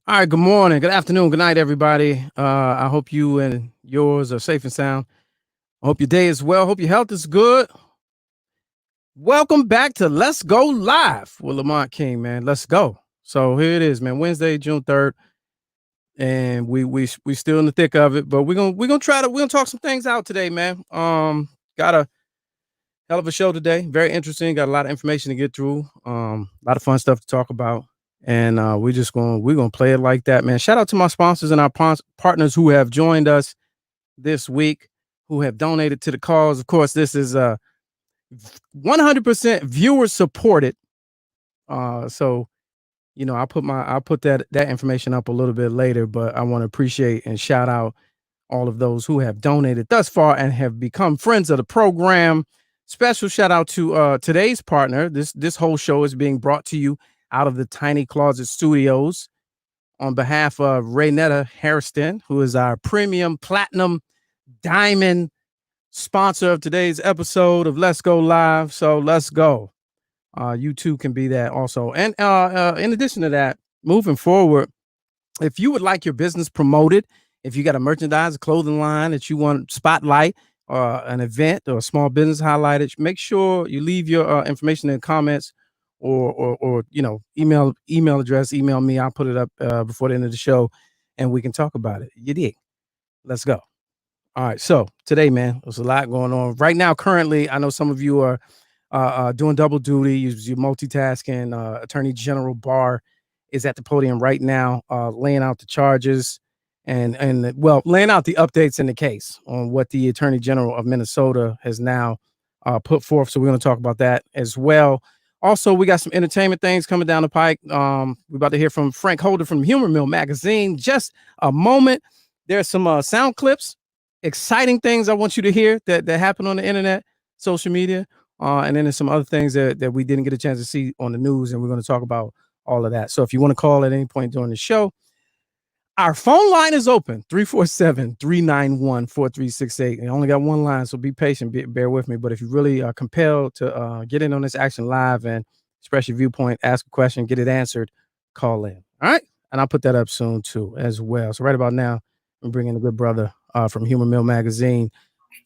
All right, good morning, good afternoon, good night, everybody. I hope you and yours are safe and sound. I hope your day is well. Hope your health is good. Welcome back to Let's Go Live with Lamont King, man. Let's go. So here it is, man. Wednesday, June 3rd, and we still in the thick of it, but we're gonna talk some things out today, man. Got a hell of a show today. Very interesting. Got a lot of information to get through. A lot of fun stuff to talk about. And we're gonna play it like that, man. Shout out to my sponsors and our partners who have joined us this week, who have donated to the cause. Of course, this is 100% viewer supported. So I'll put that information up a little bit later, but I want to appreciate and shout out all of those who have donated thus far and have become friends of the program. Special shout out to today's partner. This whole show is being brought to you out of the Tiny Closet Studios on behalf of Raynetta Hairston, who is our premium platinum diamond sponsor of today's episode of Let's Go Live. So let's go. You too can be that also. And in addition to that, moving forward, if you would like your business promoted, if you got a merchandise, a clothing line that you want spotlight, or an event or a small business highlighted, make sure you leave your information in the comments, or email address, email me. I'll put it up before the end of the show, and we can talk about it. You dig? Let's go. All right. So today, man, there's a lot going on right now. Currently, I know some of you are doing double duty. You're multitasking. Attorney General Barr is at the podium right now, laying out the charges and laying out the updates in the case on what the Attorney General of Minnesota has now put forth. So we're going to talk about that as well. Also, we got some entertainment things coming down the pike. We're about to hear from Frank Holder from Humor Mill Magazine. Just a moment. There's some sound clips, exciting things I want you to hear that happen on the internet, social media. And then there's some other things that we didn't get a chance to see on the news, and we're going to talk about all of that. So if you want to call at any point during the show, our phone line is open, 347-391-4368. I only got one line, so be patient, bear with me. But if you really are compelled to get in on this action live and express your viewpoint, ask a question, get it answered, call in. All right? And I'll put that up soon, too, as well. So right about now, I'm bringing a good brother from Humor Mill Magazine,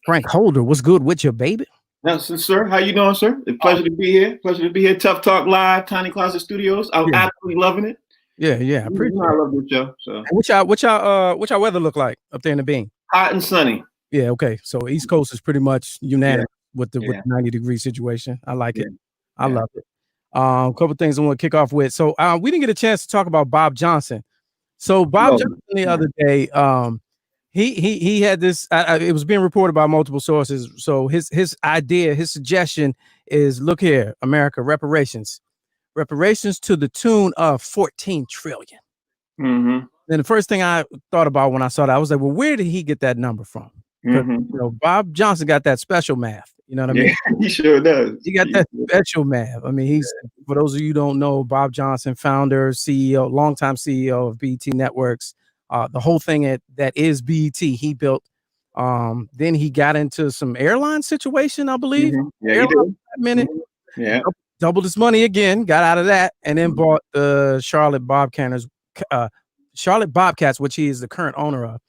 Frank Holder. What's good with you, baby? Yes, sir. How you doing, sir? It's a pleasure to be here. Pleasure to be here. Tough Talk Live, Tiny Closet Studios. I'm absolutely loving it. Yeah. I appreciate it. I love this show. So what y'all weather look like up there in the Bean? hot and sunny. Yeah, okay. So East Coast is pretty much unanimous with the 90-degree situation. I like it. I love it. A couple things I want to kick off with. So we didn't get a chance to talk about Bob Johnson. So Bob Johnson the other day, he had this. It was being reported by multiple sources. So his idea, his suggestion is: look here, America, reparations to the tune of 14 trillion. Mm-hmm. Then the first thing I thought about when I saw that, I was like, well, where did he get that number from? Bob Johnson got that special math. You know what I mean? He sure does. He got that special math. I mean, he's for those of you who don't know, Bob Johnson, founder, CEO, longtime CEO of BET Networks. The whole thing that is BET, he built. Then he got into some airline situation, I believe. Mm-hmm. Yeah, he did. Minute. Mm-hmm. Yeah. Doubled his money again, got out of that, and then bought the Charlotte Bobcats, which he is the current owner of.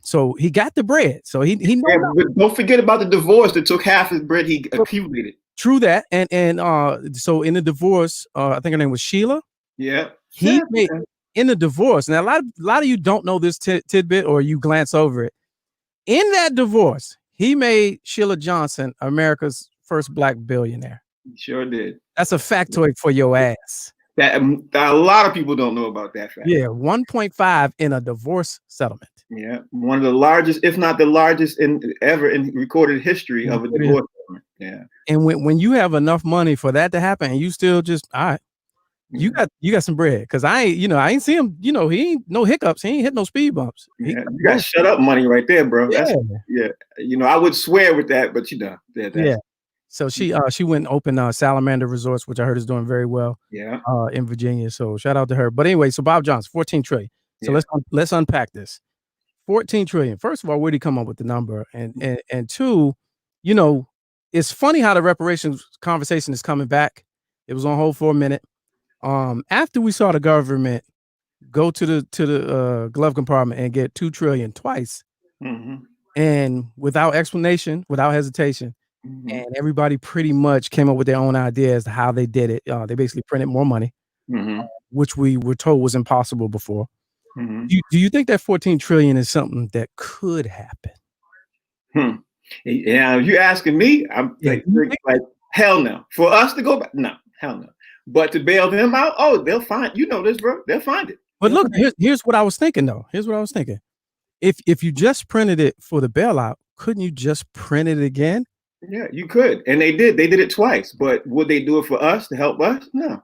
So he got the bread. So he but don't forget about the divorce that took half his bread he accumulated. True that. And so in the divorce, I think her name was Sheila. Yeah. He made in the divorce. Now a lot of you don't know this tidbit, or you glance over it. In that divorce, he made Sheila Johnson America's first black billionaire. He sure did. That's a factoid for your ass. That a lot of people don't know about that fact. Yeah, 1.5 in a divorce settlement. Yeah, one of the largest, if not the largest, ever in recorded history of a divorce settlement. Yeah. And when you have enough money for that to happen, and you still just all right, you got some bread. Because I ain't see him. He ain't no hiccups. He ain't hit no speed bumps. You got shut up money right there, bro. That's, I would swear with that, but So she went and opened Salamander Resorts, which I heard is doing very well. Yeah. In Virginia. So shout out to her. But anyway, so Bob Johnson, 14 trillion. So let's unpack this. 14 trillion. First of all, where did he come up with the number? And two, it's funny how the reparations conversation is coming back. It was on hold for a minute. After we saw the government go to the glove compartment and get 2 trillion twice, and without explanation, without hesitation. And everybody pretty much came up with their own idea as to how they did it. They basically printed more money, which we were told was impossible before. Do you think that 14 trillion is something that could happen? Yeah, you asking me? I'm like hell no. For us to go back, no, hell no. But to bail them out, oh, they'll find. You know this, bro. They'll find it. But look, here's what I was thinking though. Here's what I was thinking. If you just printed it for the bailout, couldn't you just print it again? Yeah, you could, and they did. They did it twice. But would they do it for us to help us? No.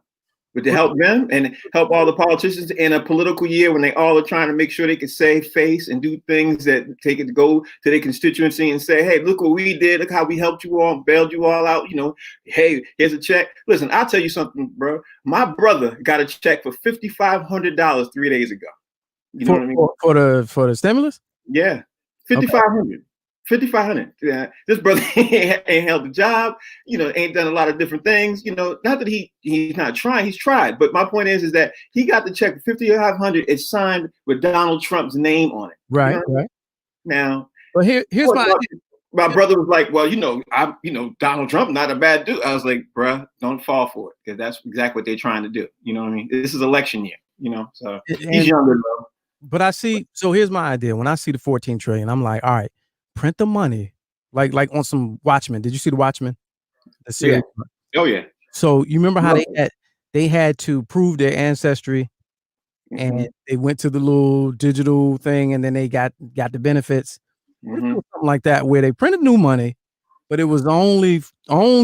But to help them and help all the politicians in a political year when they all are trying to make sure they can save face and do things that take it to go to their constituency and say, hey, look what we did. Look how we helped you all, bailed you all out. You know, hey, here's a check. Listen, I'll tell you something, bro. My brother got a check for $5,500 3 days ago. You know what I mean? For the stimulus? Yeah, 5,500. 5,500. Yeah, this brother ain't held a job, you know, ain't done a lot of different things, you know. Not that he's not trying, he's tried. But my point is that he got the check for 5,500. It's signed with Donald Trump's name on it. Right, you know? right. Now, but here's my brother was like, well, I'm Donald Trump, not a bad dude. I was like, bruh, don't fall for it, because that's exactly what they're trying to do. You know what I mean? This is election year, you know. So he's younger though. But I see. So here's my idea. When I see the 14 trillion, I'm like, all right. Print the money, like on some Watchmen. Did you see the Watchmen? The series? Yeah. Oh yeah. So you remember how they had to prove their ancestry, and they went to the little digital thing, and then they got the benefits. What if it was something like that where they printed new money, but it was only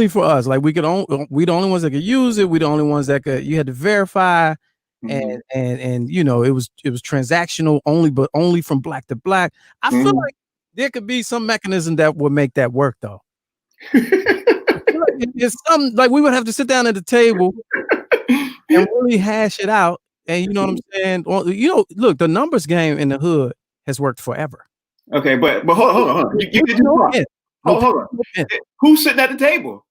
for us? Like we the only ones that could use it. We the only ones that could. You had to verify, and you know it was transactional only, but only from black to black. I feel like there could be some mechanism that would make that work, though. It's some like we would have to sit down at the table and really hash it out. And you know what I'm saying? Well, you know, look, the numbers game in the hood has worked forever. Okay, but hold on. You get hold on. Who's sitting at the table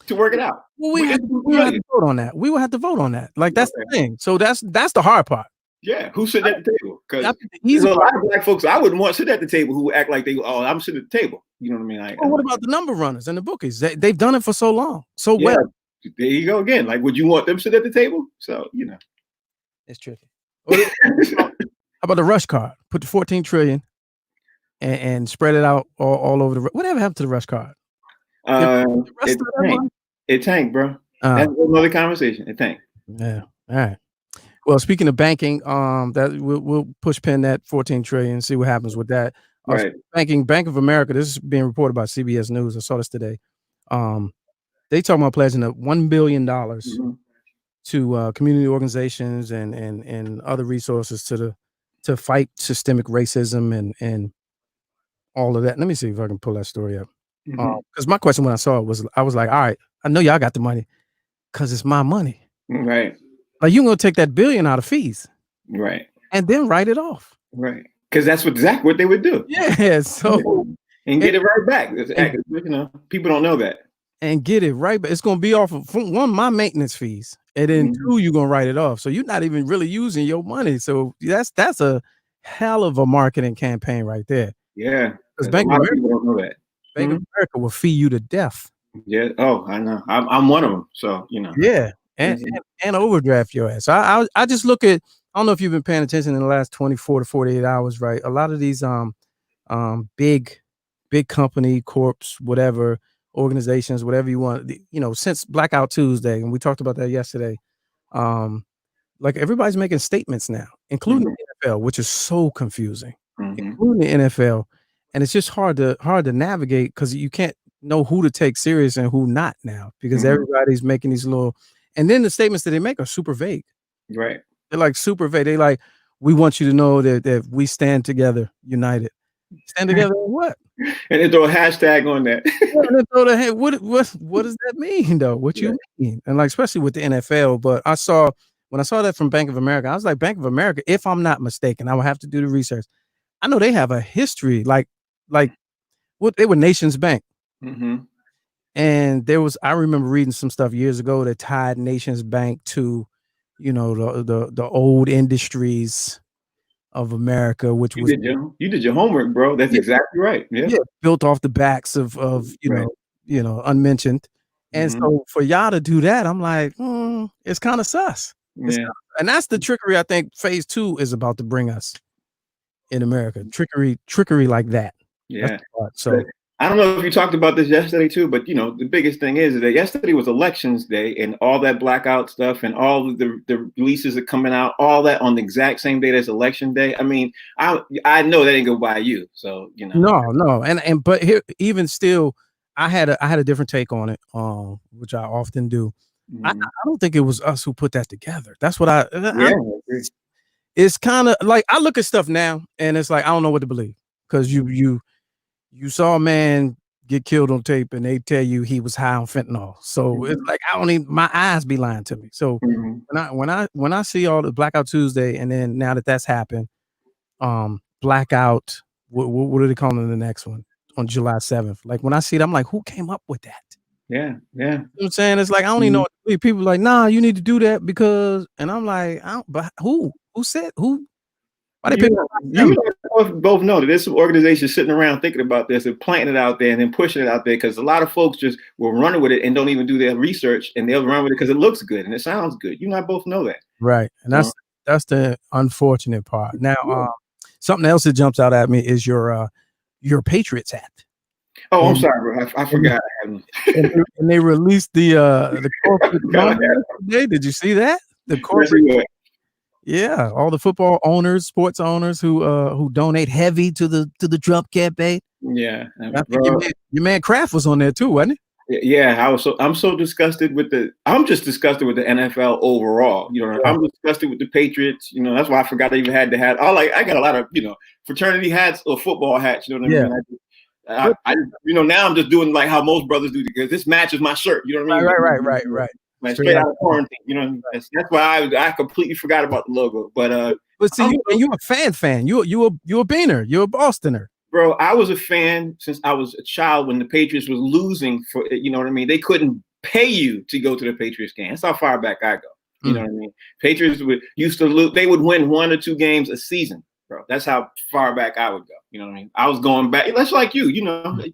to work it out? Well, we have to vote on that. We will have to vote on that. Like that's the thing. So that's the hard part. Yeah, who's sitting at the table? Because there's a lot of black folks I wouldn't want to sit at the table who act like I'm sitting at the table. You know what I mean? Like, well, what about the number runners and the bookies? They've done it for so long. So well. There you go again. Like, would you want them to sit at the table? So, you know. It's tricky. How about the rush card? Put the 14 trillion and spread it out all over the. Whatever happened to the rush card? It tanked, bro. That's another conversation. It tanked. Yeah. All right. Well, speaking of banking, that we'll push pin that 14 trillion, see what happens with that. Right. Banking, Bank of America. This is being reported by CBS News. I saw this today. They talking about pledging $1 billion to community organizations and other resources to fight systemic racism and all of that. Let me see if I can pull that story up. Because my question when I saw it was, I was like, all right, I know y'all got the money because it's my money. Right. Like you gonna take that $1 billion out of fees, right, and then write it off, right? Because that's exactly what they would do. Yeah, so and get it right back. You know, people don't know that. And get it right, but it's gonna be off of one my maintenance fees, and then two you're gonna write it off. So you're not even really using your money. So that's a hell of a marketing campaign right there. Yeah, because Bank of America don't know that. Bank of America will fee you to death. Yeah. Oh, I know. I'm one of them. So you know. Yeah. And overdraft your ass. I just look at, I don't know if you've been paying attention in the last 24 to 48 hours, right? A lot of these big company, corps, whatever, organizations, whatever you want, you know, since Blackout Tuesday, and we talked about that yesterday, like everybody's making statements now, including the NFL, which is so confusing, including the NFL. And it's just hard to navigate because you can't know who to take serious and who not now, because everybody's making these little. And then the statements that they make are super vague. Right. They're like super vague. They like, we want you to know that we stand together, united. Stand together in what? And they throw a hashtag on that. And throw the, what does that mean though? What you mean? And like, especially with the NFL. But when I saw that from Bank of America, I was like, Bank of America, if I'm not mistaken, I would have to do the research. I know they have a history, like what they were Nations Bank. And I remember reading some stuff years ago that tied Nations Bank to the old industries of America, which was You did your homework, bro. That's yeah, exactly right. Yeah. yeah, built off the backs of Right. unmentioned. And Hmm. so for y'all to do that, I'm like, it's kind of sus. Yeah. And that's the trickery I think phase two is about to bring us in America. Trickery like that. That's Yeah. the part. But So I don't know if you talked about this yesterday too, but the biggest thing is that yesterday was elections day and all that blackout stuff and all of the releases are coming out, all that on the exact same day as election day. I mean, I know that ain't go by you. So, no. And but here even still, I had a different take on it, which I often do. mhm. I don't think it was us who put that together. That's what Yeah, I agree. it's kind of like I look at stuff now and it's like I don't know what to believe because you saw a man get killed on tape and they tell you he was high on fentanyl. So it's Mhm. like I don't even my eyes be lying to me. So Mhm. when I see all the Blackout Tuesday and then now that that's happened, blackout, what are they calling the next one on July 7th? Like when I see it, I'm like, who came up with that? Yeah, yeah. You know what I'm saying? It's like I don't even know Mhm. what to believe. People are like, nah, you need to do that because, and I'm like, I don't, but who? Who said who? Why they You pick know, July you 7th? both know that there's some organizations sitting around thinking about this and planting it out there and then pushing it out there because a lot of folks just will run with it and don't even do their research and they'll run with it because it looks good and it sounds good. You and I both know that. Right, and So, that's the unfortunate part. Now, yeah. something else that jumps out at me is your Patriots hat, Oh, I'm and sorry, bro. I and forgot. I haven't. and they released the corporate God, logo yesterday. Did you see that? The where's corporate, he at? yeah, all the football owners, sports owners who donate heavy to the Trump campaign. Yeah, I think bro. your man Kraft was on there too, wasn't he? Yeah, I'm so disgusted with I'm just disgusted with the NFL overall. Yeah, I'm disgusted with the Patriots. That's why I forgot I even had the hat. I got a lot of fraternity hats or football hats. You know what I yeah. mean? But Now I'm just doing like how most brothers do because this matches my shirt. You know what I mean? right. Like Straight straight out. out of quarantine. That's why I completely forgot about the logo. But But see, I'm you a fan. You a Beaner. You're a Bostoner. bro, I was a fan since I was a child when the Patriots was losing for you know what I mean. They couldn't pay you to go to the Patriots game. That's how far back I go. You know Mm. what I mean? Patriots used to lose. They would win 1 or 2 games a season, bro. That's how far back I would go. You know what I mean? I was going back. That's like you.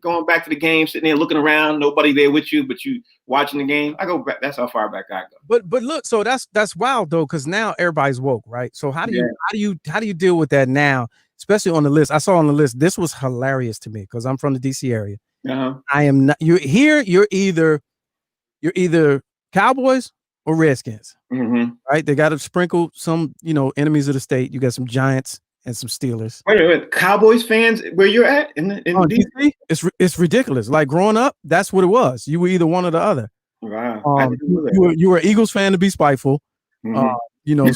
Going back to the game, sitting there looking around, nobody there with you, but you watching the game. I go back. That's how far back I go. But look, so that's wild though, because now everybody's woke, right? So Yeah. how do you deal with that now, especially on the list? I saw on the list, this was hilarious to me because I'm from the DC area. Uh-huh. I am not you're here, you're either Cowboys or Redskins, Mm-hmm. right? They got to sprinkle some, enemies of the state. You got some Giants and some Steelers. Wait a minute. Cowboys fans, where you're at in Oh, DC? DC? It's ridiculous. Like growing up, that's what it was. You were either one or the other. Wow. I didn't You, know that. you were you were an Eagles fan to be spiteful. Uh, Mm-hmm.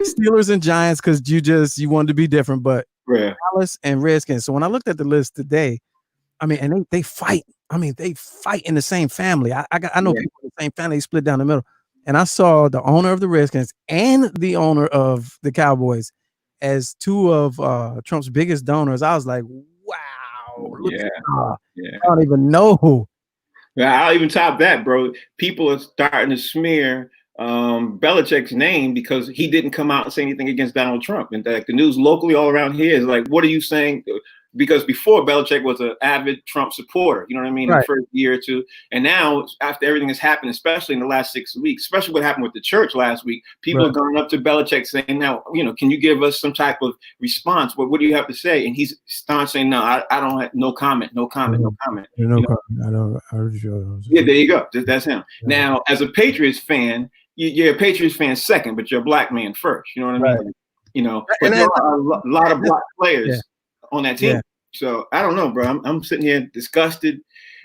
Steelers and Giants because you wanted to be different, but Yeah. Dallas and Redskins. So when I looked at the list today, I mean, and they fight. I mean, they fight in the same family. I know Yeah. people in the same family split down the middle. And I saw the owner of the Redskins and the owner of the Cowboys as two of Trump's biggest donors. I was like, wow, look at Yeah. I Yeah. don't even know. Yeah, I'll even top that, bro. People are starting to smear Belichick's name because he didn't come out and say anything against Donald Trump. And the news locally all around here is like, what are you saying? Because before Belichick was an avid Trump supporter, you know what I mean, in the Right, first year or two. And now, after everything has happened, especially in the last 6 weeks, especially what happened with the church last week, people right. are going up to Belichick saying, now, can you give us some type of response? What do you have to say? And he's starting saying, no, I don't have no comment, no comment, no comment. No You know, comment. I don't. I yeah, there you go. That's him. yeah. Now, as a Patriots fan, you're a Patriots fan second, but you're a black man first. You know what I mean? Right. Like, And but there then, are a lot of that's, black yeah, players on that yeah. team. So I don't know, bro. I'm sitting here disgusted.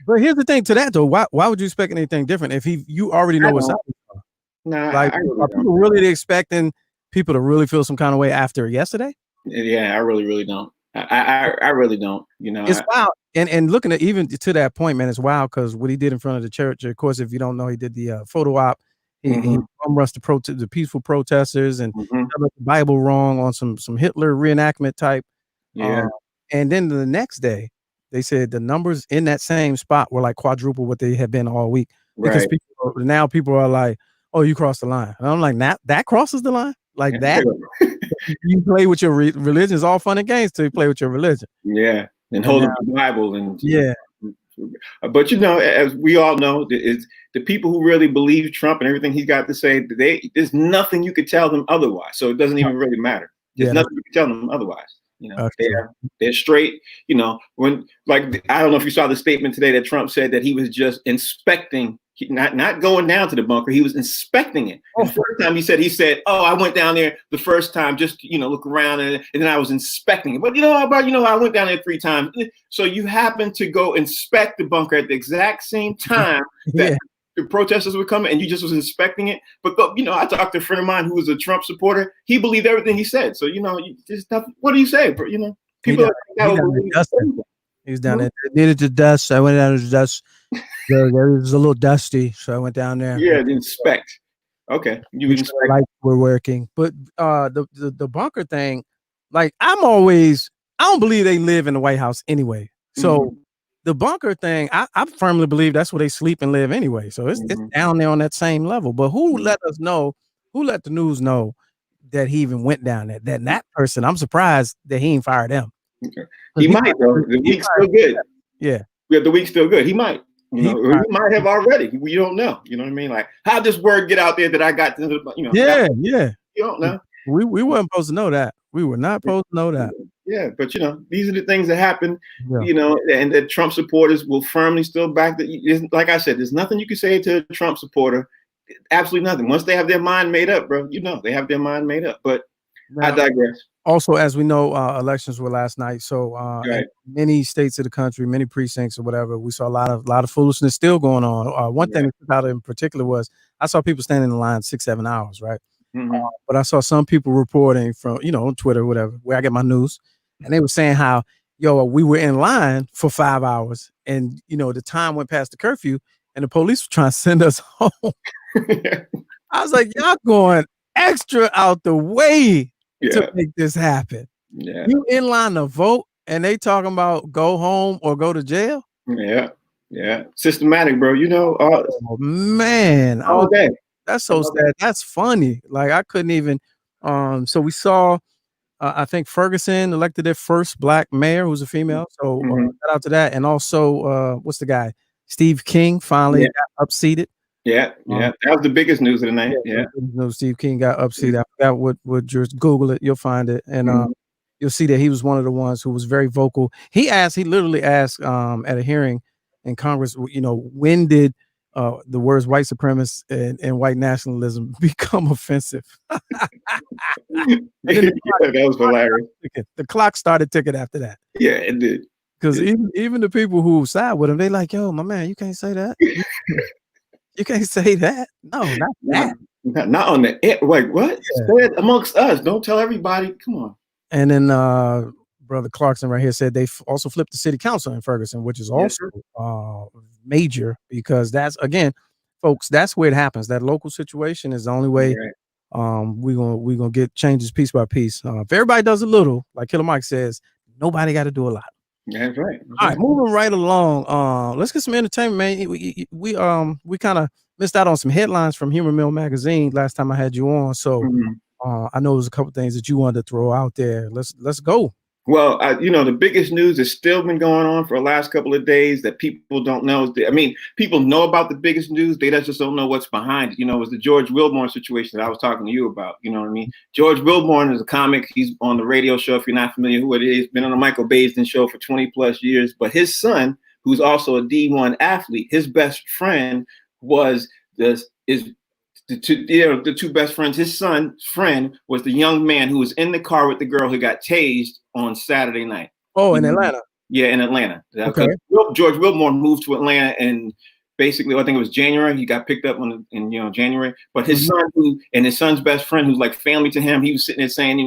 But here's the thing to that though. Why would you expect anything different if you already I know what's don't. up? No, Like, I really are don't. people really expecting people to really feel some kind of way after yesterday? Yeah, I really, really don't. I really don't. It's wild. And looking at even to that point, man, it's wild because what he did in front of the church. Of course, if you don't know, he did the photo op. He hmm bum rushed the peaceful protesters and hmm held up the Bible wrong on some Hitler reenactment type. Yeah, Uh, and then the next day, they said the numbers in that same spot were like quadruple what they had been all week because right. people are like, Oh, you crossed the line. And I'm like, that crosses the line? Like that? Yeah. You play with your religion. It's all fun and games till you play with your religion. Yeah, and And hold now, up the Bible and yeah, but as we all know, it's the people who really believe Trump and everything he's got to say. There's nothing you could tell them otherwise. So it doesn't even really matter. There's yeah, that's, nothing you can tell them otherwise. that's true. They're straight. When like I don't know if you saw the statement today that Trump said that he was just inspecting, not going down to the bunker. He was inspecting it. And the first time he said, "Oh, I went down there the first time just look around and then I was inspecting it." But I went down there 3 times. So you happened to go inspect the bunker at the exact same time that. Yeah. The protesters were coming and you just was inspecting it. But I talked to a friend of mine who was a Trump supporter. He believed everything he said. So what do you say? People he was down there. It needed to dust. I went down to dust. There was a little dusty, so I went down there. Yeah, inspect. Okay, you inspect. Sure lights were working, but the bunker thing, like I don't believe they live in the White House anyway. So the bunker thing, I firmly believe that's where they sleep and live anyway. So it's down there on that same level. But who let us know? Who let the news know that he even went down there? That person, I'm surprised that he ain't fired them. Okay. He might though. The week's still good. Yeah. The week's still good. He might. He might have already. We don't know. You know what I mean? Like, how'd this word get out there that I got to, Yeah. You don't know. We weren't supposed to know that. We were not supposed to know that. Yeah, but these are the things that happen, and that Trump supporters will firmly still back that. Like I said, there's nothing you can say to a Trump supporter. Absolutely nothing. Once they have their mind made up, bro, they have their mind made up. But now, I digress. Also, as we know, elections were last night. So in many states of the country, many precincts or whatever, we saw a lot of foolishness still going on. One thing that stood out in particular was I saw people standing in line 6-7 hours, right? But I saw some people reporting from, on Twitter or whatever, where I get my news. And they were saying how, we were in line for 5 hours and, the time went past the curfew and the police were trying to send us home. I was like, y'all going extra out the way to make this happen. Yeah. You in line to vote and they talking about go home or go to jail? Yeah. Yeah. Systematic, bro. Oh, man. All day. That's so sad. That's funny. Like I couldn't even. So we saw, I think Ferguson elected their first black mayor, who's a female. So shout out to that. And also, what's the guy? Steve King finally got upseated. Yeah, that was the biggest news of the night. Yeah. Steve King got upseated. I forgot what just Google it, you'll find it, and you'll see that he was one of the ones who was very vocal. He literally asked at a hearing in Congress, when did the words white supremacist and white nationalism become offensive? That was hilarious. The clock started ticking after that. Yeah, it did. Because even the people who side with him, they like, yo, my man, you can't say that. You can't say that. No, not that. Not on the air. Wait, what? Yeah. Say it amongst us. Don't tell everybody. Come on. And then Brother Clarkson right here said they also flipped the city council in Ferguson, which is also major because that's, again, folks, that's where it happens. That local situation is the only way we're gonna get changes piece by piece. If everybody does a little, like Killer Mike says, nobody got to do a lot. That's right. All right, moving right along. Let's get some entertainment, man. We kind of missed out on some headlines from Humor Mill magazine last time I had you on. So I know there's a couple things that you wanted to throw out there. Let's go. Well, the biggest news has still been going on for the last couple of days that people don't know. People know about the biggest news. They just don't know what's behind it. It was the George Wilborn situation that I was talking to you about. You know what I mean? George Wilborn is a comic. He's on the radio show. If you're not familiar who it is, been on the Michael Baisden show for 20 plus years. But his son, who's also a D1 athlete, his best friend was the two best friends. His son's friend was the young man who was in the car with the girl who got tased on Saturday night. Oh, in Atlanta. Yeah, in Atlanta. Okay. George Wilborn moved to Atlanta and basically, I think it was January. He got picked up in January. But his son, and his son's best friend, who's like family to him, he was sitting there saying,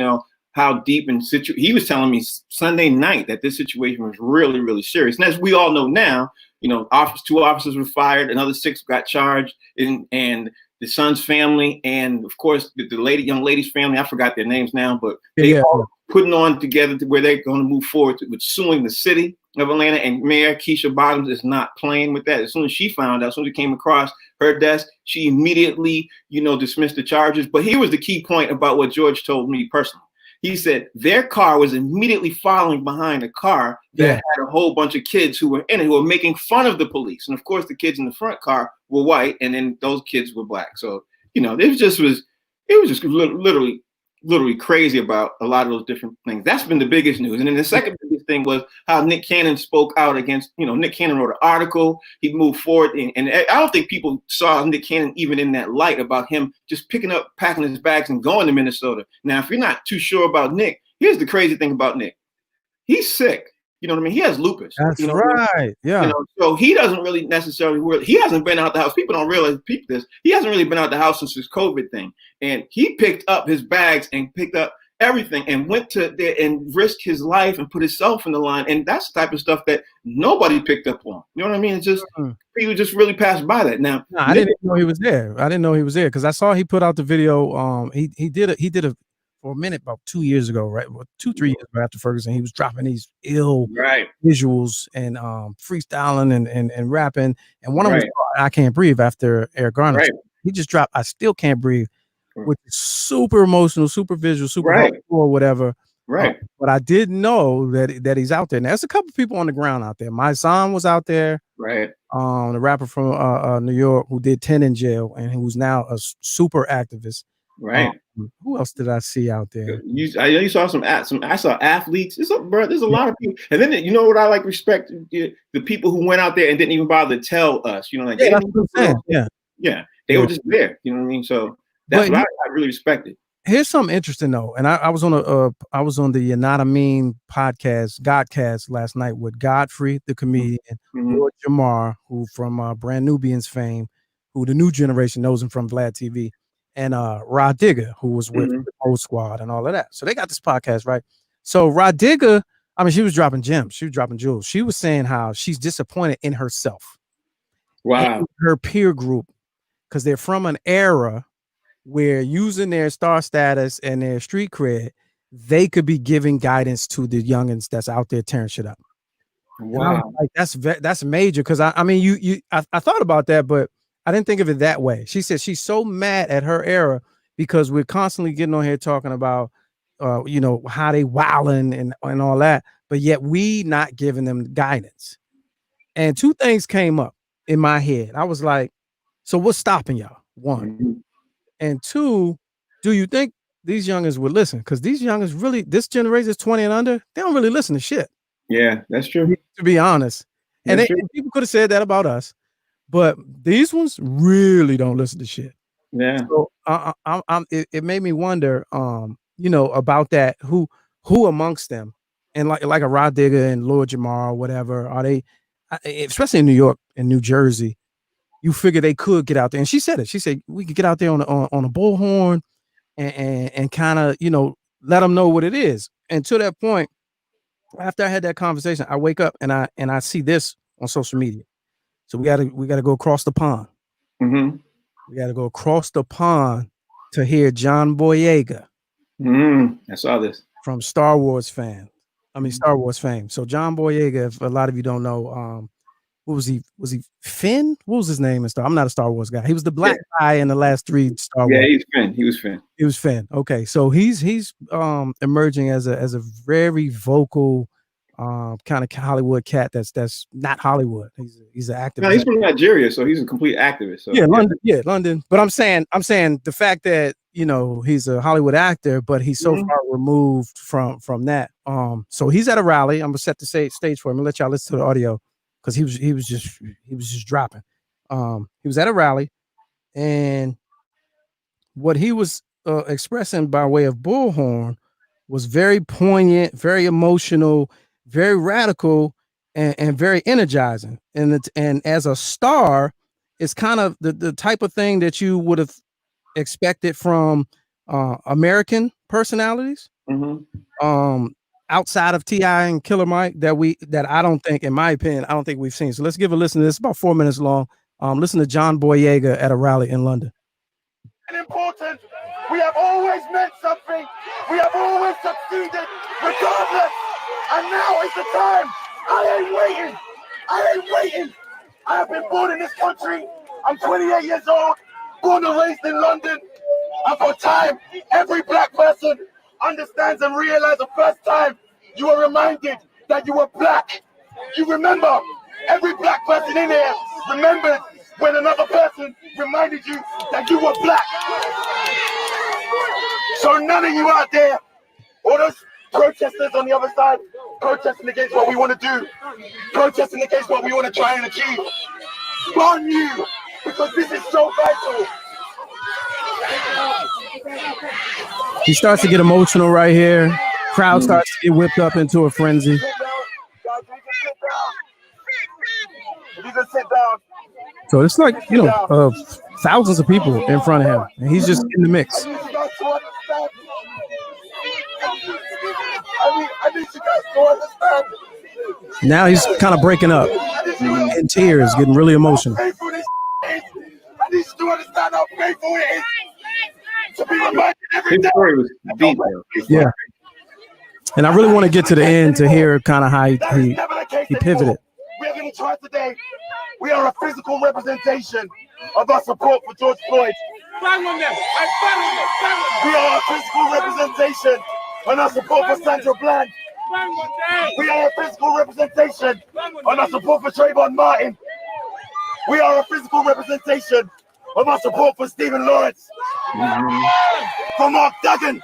how deep in he was telling me Sunday night that this situation was really, really serious. And as we all know now, 2 officers were fired, another 6 got charged, and the son's family, and of course the young lady's family. I forgot their names now, but they all putting on together to where they're going to move forward with suing the city. of Atlanta, and Mayor Keisha Bottoms is not playing with that. As soon as she found out, as soon as it came across her desk, she immediately, dismissed the charges. But here was the key point about what George told me personally. He said their car was immediately following behind a car that had a whole bunch of kids who were in it, who were making fun of the police. And of course, the kids in the front car were white, and then those kids were black. So, it was just literally crazy about a lot of those different things. That's been the biggest news. And then the second biggest thing was how Nick Cannon spoke out against, Nick Cannon wrote an article. He moved forward. And I don't think people saw Nick Cannon even in that light about him just picking up, packing his bags and going to Minnesota. Now, if you're not too sure about Nick, here's the crazy thing about Nick. He's sick. You know what I mean? He has lupus. That's right. Yeah. So he doesn't really necessarily, he hasn't been out the house. People don't realize this. He hasn't really been out the house since this COVID thing. And he picked up his bags and picked up everything and went to there and risked his life and put himself in the line. And that's the type of stuff that nobody picked up on. You know what I mean? It's just, people just really passed by that. Now, I didn't know he was there. I didn't know he was there because I saw he put out the video. He did it for a minute about 2 years ago, right? 2-3 years ago after Ferguson, he was dropping these ill visuals and freestyling and rapping. And one of them was I Can't Breathe after Eric Garner. He just dropped I Still Can't Breathe, which is super emotional, super visual, super hardcore or whatever. But I did know that he's out there. Now, there's a couple people on the ground out there. My son was out there. The rapper from New York who did 10 in jail and who's now a super activist. Who else did I see out there? You saw I saw athletes. There's a lot of people. And then you know what I respect the people who went out there and didn't even bother to tell us. They that's what I'm saying. They were just there. You know what I mean? So that's what I really respected. Here's something interesting though, and I was on the Not a Mean podcast, Godcast last night with Godfrey, the comedian, Lord Jamar, who from Brand Nubians fame, who the new generation knows him from Vlad TV, and Rod Digger, who was with the Old Squad and all of that. So they got this podcast, right? So Rod Digger, I mean, she was dropping gems, she was dropping jewels. She was saying how she's disappointed in herself, and her peer group, because they're from an era where using their star status and their street cred, they could be giving guidance to the youngins that's out there tearing shit up. Wow, like that's major. Because I mean, I thought about that, but I didn't think of it that way. She said she's so mad at her era because we're constantly getting on here talking about, how they wilding and all that, but yet we not giving them guidance. And two things came up in my head. I was like, so what's stopping y'all? One. And two, do you think these youngins would listen? Because these youngins really, this generation is 20 and under, they don't really listen to shit. Yeah, that's true. To be honest. And people could have said that about us, but these ones really don't listen to shit. Yeah. So it made me wonder, about that. Who amongst them, and like a Rod Digger and Lord Jamar or whatever, are they, especially in New York and New Jersey? You figure they could get out there, and she said it. She said we could get out there on a bullhorn and kind of let them know what it is. And to that point, after I had that conversation, I wake up and I see this on social media. So we gotta go across the pond. We gotta go across the pond to hear John Boyega. I saw this from Star Wars fame. So John Boyega, if a lot of you don't know, what was he? Was he Finn? What was his name in Star? I'm not a Star Wars guy. He was the black guy in the last 3 Star Wars. Yeah, he's Finn. He was Finn. Okay, so he's emerging as a very vocal kind of Hollywood cat. That's not Hollywood. He's an activist. No, he's from Nigeria, so he's a complete activist. So, London. But I'm saying the fact that he's a Hollywood actor, but he's so far removed from that. So he's at a rally. I'm gonna set the stage for him and let y'all listen to the audio. Because he was just dropping. He was at a rally, and what he was expressing by way of bullhorn was very poignant, very emotional, very radical, and very energizing. And as a star, it's kind of the type of thing that you would have expected from American personalities. Outside of T.I. and Killer Mike that I don't think, in my opinion, I don't think we've seen. So let's give a listen to this. It's about 4 minutes long. Listen to John Boyega at a rally in London. Important. We have always meant something. We have always succeeded, regardless. And now is the time I ain't waiting. I ain't waiting. I have been born in this country. I'm 28 years old, born and raised in London. And for time, every black person understands and realizes the first time you are reminded that you were black. You remember, every black person in here remembered when another person reminded you that you were black. So none of you out there, all those protesters on the other side, protesting against what we want to do, protesting against what we want to try and achieve, burn you, because this is so vital. He starts to get emotional right here. Crowd starts to get whipped up into a frenzy. You can sit down. So it's like, thousands of people in front of him, and he's just in the mix. I need you guys to understand. I need you guys to understand. Now he's kind of breaking up in tears, getting really emotional. How painful this is. I need you to understand how painful it is to be reminded every His day. story was deep, though. Yeah. And I really want to get to the end to hear kind of how That is he never the case pivoted. anymore. We are going to try today. We are a physical representation of our support for George Floyd. We are a physical representation on our support for Sandra Bland. We are a physical representation on our support for Trayvon Martin. We are a physical representation of our support for Stephen Lawrence. For Mark Duggan.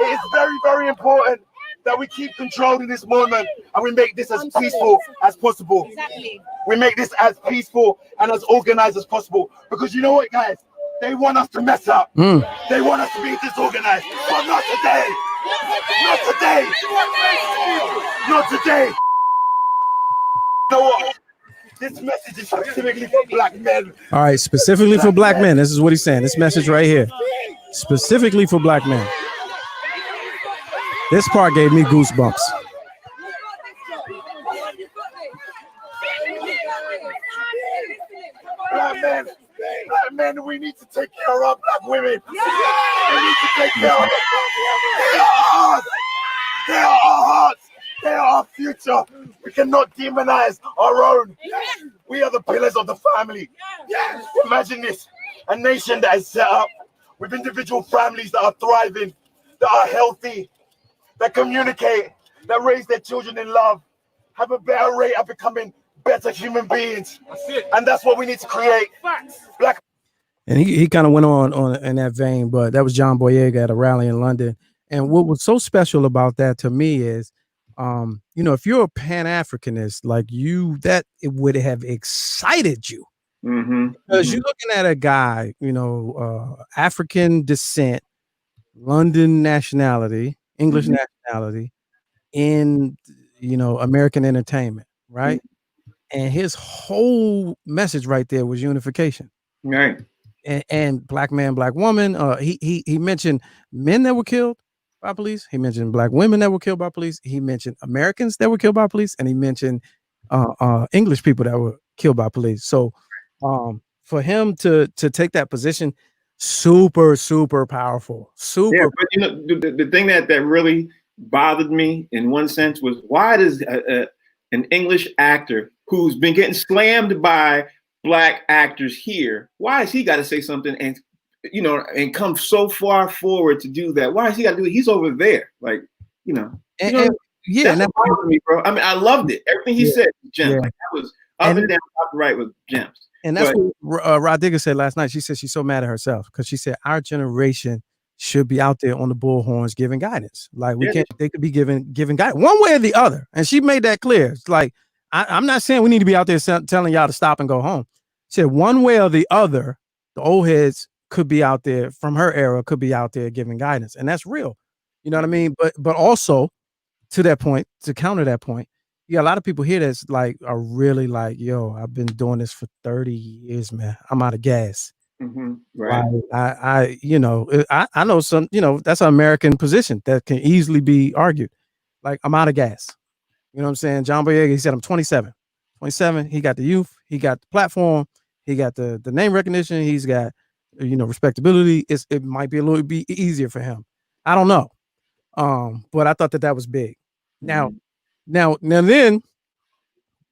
It is very, very important that we keep control in this moment and we make this as peaceful as possible. Exactly. We make this as peaceful and as organized as possible. Because you know what, guys? They want us to mess up. They want us to be disorganized. But not today. Not today. Not today. You know what? This message is specifically for black men. All right, specifically for black men. This is what he's saying. This message right here, specifically for black men. This part gave me goosebumps. Black men, we need to take care of our black women. We need to take care of them. They are ours. They are our hearts. They are our future. We cannot demonize our own. We are the pillars of the family. Imagine this, a nation that is set up with individual families that are thriving, that are healthy, that communicate, that raise their children in love, have a better rate of becoming better human beings. And that's what we need to create. Black. And he kind of went on in that vein, but that was John Boyega at a rally in London. And what was so special about that to me is, if you're a Pan-Africanist like you, that it would have excited you. Because you're looking at a guy, African descent, London nationality, English nationality, in American entertainment, right? And his whole message right there was unification, Right. and black man, black woman. He mentioned men that were killed by police. He mentioned black women that were killed by police. He mentioned Americans that were killed by police, and he mentioned English people that were killed by police. So for him to take that position, super powerful. Yeah, but the thing that really bothered me in one sense was, why does an English actor who's been getting slammed by black actors here, why has he got to say something and come so far forward to do that? Why has he got to do it? He's over there, like that's what bothered me, bro. I mean, I loved it. Everything he said was gems. Like, that was up and down, top to right with gems. And that's what Rod Digger said last night. She said she's so mad at herself because she said our generation should be out there on the bullhorns giving guidance. Like they could be giving guidance one way or the other. And she made that clear. It's like, I'm not saying we need to be out there telling y'all to stop and go home. She said one way or the other, the old heads could be out there from her era, could be out there giving guidance. And that's real. You know what I mean? But also to that point, to counter that point, you got a lot of people here that's like, are really like, yo, I've been doing this for 30 years, man. I'm out of gas. Right. I know some, that's an American position that can easily be argued. Like, I'm out of gas. You know what I'm saying? John Boyega, he said, I'm 27. 27, he got the youth, he got the platform, he got the name recognition, he's got, respectability. It might be a little bit easier for him. I don't know. But I thought that was big. Now, Now then,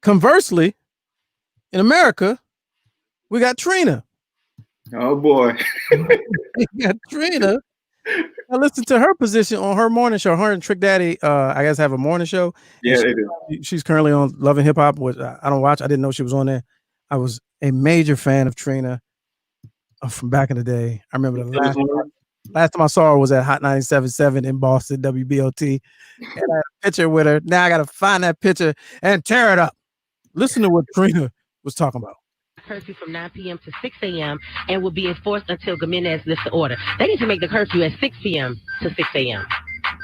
conversely, in America, we got Trina. Oh boy. We got Trina. I listened to her position on her morning show. Her and Trick Daddy, I guess, have a morning show. Yeah, they do. She's currently on Love and Hip Hop, which I don't watch. I didn't know she was on there. I was a major fan of Trina from back in the day. I remember the last time I saw her was at Hot 97.7 in Boston, WBOT. And I had a picture with her. Now I got to find that picture and tear it up. Listen to what Trina was talking about. Curfew from 9 p.m. to 6 a.m. and will be enforced until Gimenez lifts the order. They need to make the curfew at 6 p.m. to 6 a.m.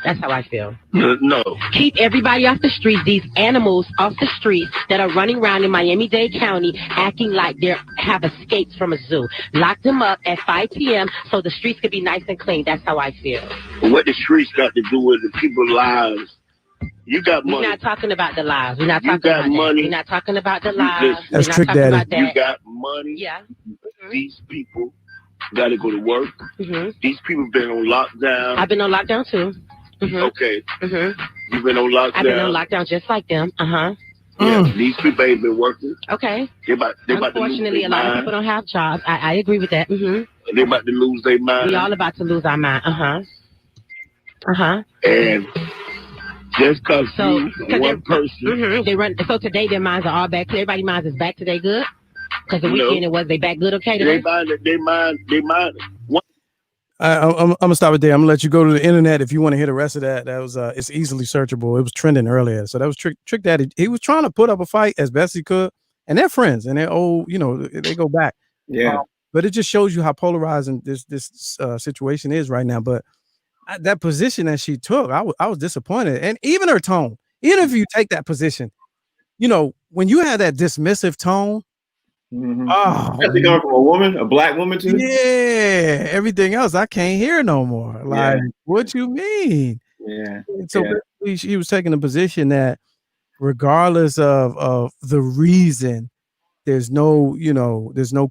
That's how I feel. No. Keep everybody off the streets, these animals off the streets that are running around in Miami-Dade County acting like they have escaped from a zoo. Lock them up at 5 p.m. so the streets can be nice and clean. That's how I feel. What the streets got to do with the people's lives? You got money. We're not talking about the lives. We're not talking about money. that. We're not talking about the lives. That's We're not Trick talking Daddy. about that. You got money. Yeah. These people got to go to work. These people been on lockdown. I've been on lockdown too. Okay. You've been on lockdown. I've been on lockdown just like them. Yeah, these people ain't been working. Okay. They about to Unfortunately, lose a lot of people don't have jobs. I agree with that. They about to lose their mind. We all about to lose our mind. And just because one person. They run. So today their minds are all back. Everybody's minds is back today good. Because the weekend it was they back good. Okay. They mind. I'm gonna stop it there. I'm gonna let you go to the internet if you want to hear the rest of that. That was it's easily searchable. It was trending earlier, so that was Trick Daddy. He was trying to put up a fight as best he could, and they're friends and they're old. You know, they go back. Yeah. But it just shows you how polarizing this situation is right now. But that position that she took, I was disappointed, and even her tone. Even if you take that position, you know, when you have that dismissive tone. Especially going from a woman, a black woman too. Yeah, everything else I can't hear no more. Like, what you mean? Yeah. And so basically she was taking a position that regardless of the reason, there's no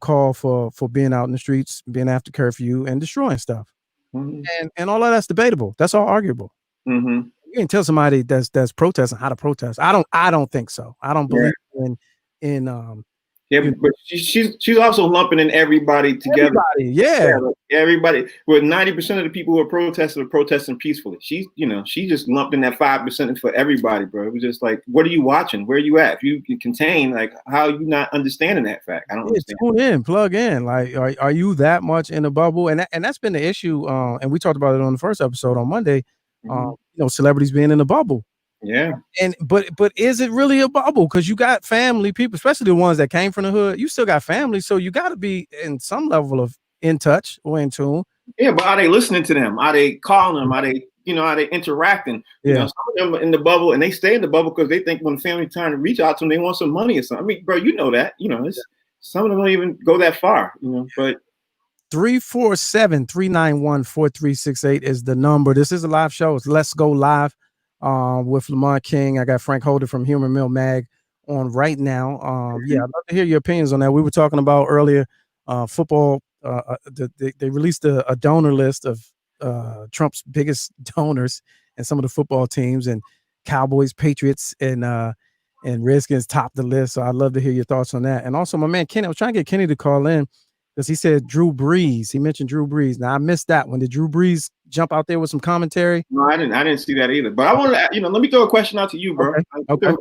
call for being out in the streets, being after curfew and destroying stuff. And all of that's debatable. That's all arguable. You can tell somebody that's protesting how to protest. I don't think so. I don't believe in but she's also lumping in everybody together. Everybody. With 90% of the people who are protesting peacefully. She just lumped in that 5% for everybody, bro. It was just like, what are you watching? Where are you at? If you can contain, like, how are you not understanding that fact? I don't understand. Tune in, plug in. Like, are you that much in a bubble? And that's been the issue. And we talked about it on the first episode on Monday. Celebrities being in a bubble. Yeah. But is it really a bubble? Because you got family people, especially the ones that came from the hood. You still got family, so you got to be in some level of in touch or in tune. Yeah, but are they listening to them? Are they calling them? Are they interacting? You know, some of them are in the bubble and they stay in the bubble because they think when the family's trying to reach out to them, they want some money or something. I mean, bro, you know that. You know, some of them don't even go that far. You know, but 347-391-4368 is the number. This is a live show. It's Let's Go Live. With Lamont King. I got Frank Holder from Humor Mill Mag on right now. I'd love to hear your opinions on that. We were talking about earlier football. They released a donor list of Trump's biggest donors and some of the football teams, and Cowboys, Patriots, and Redskins topped the list. So I'd love to hear your thoughts on that. And also my man Kenny, I was trying to get Kenny to call in because he said Drew Brees. He mentioned Drew Brees. Now I missed that one. Did Drew Brees jump out there with some commentary? No, I didn't see that either. But I wanted to, let me throw a question out to you, bro. Okay.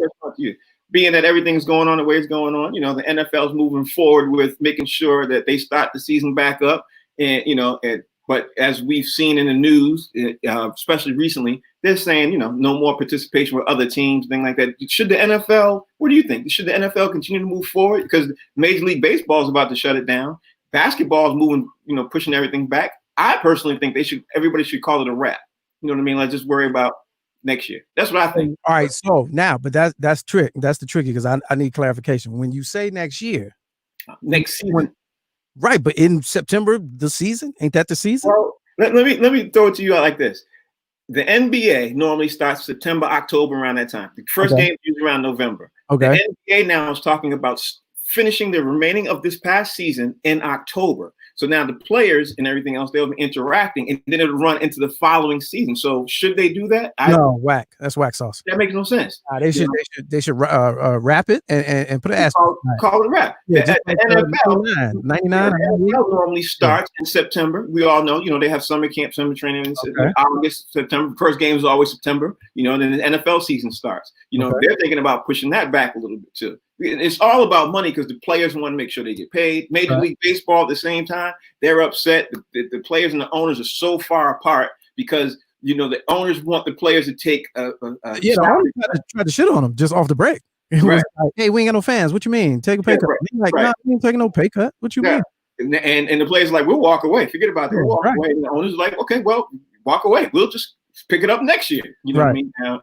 Being that everything's going on the way it's going on, the NFL's moving forward with making sure that they start the season back up. But as we've seen in the news, especially recently, they're saying, no more participation with other teams, things like that. Should the NFL, what do you think? Should the NFL continue to move forward? Because Major League Baseball is about to shut it down. Basketball is moving, pushing everything back. I personally think everybody should call it a wrap. You know what I mean? Let's just worry about next year. That's what I think. All right. So now, but that's the tricky because I need clarification. When you say next year, next season, right? But in September, the season, ain't that the season? Well, let me throw it to you out like this. The NBA normally starts September, October, around that time. The first game is usually around November. Okay. The NBA now is talking about finishing the remaining of this past season in October. So now the players and everything else, they'll be interacting, and then it'll run into the following season. So should they do that? No, whack. That's whack sauce. That makes no sense. They should wrap it and put an ass. Call it a wrap. Yeah, the NFL, 99. NFL normally starts in September. We all know, they have summer camp, summer training in August, September. First game is always September, and then the NFL season starts. They're thinking about pushing that back a little bit too. It's all about money because the players want to make sure they get paid. Major League Baseball at the same time, they're upset. The players and the owners are so far apart because the owners want the players to take the owners tried to shit on them just off the break. It was like, hey, we ain't got no fans. What you mean? Take a pay cut. Like, no, we ain't taking no pay cut. What you mean? And the players are like, we'll walk away. Forget about that. We'll walk away. And the owners are like, okay, well, walk away. We'll just pick it up next year. You know what I mean? Now,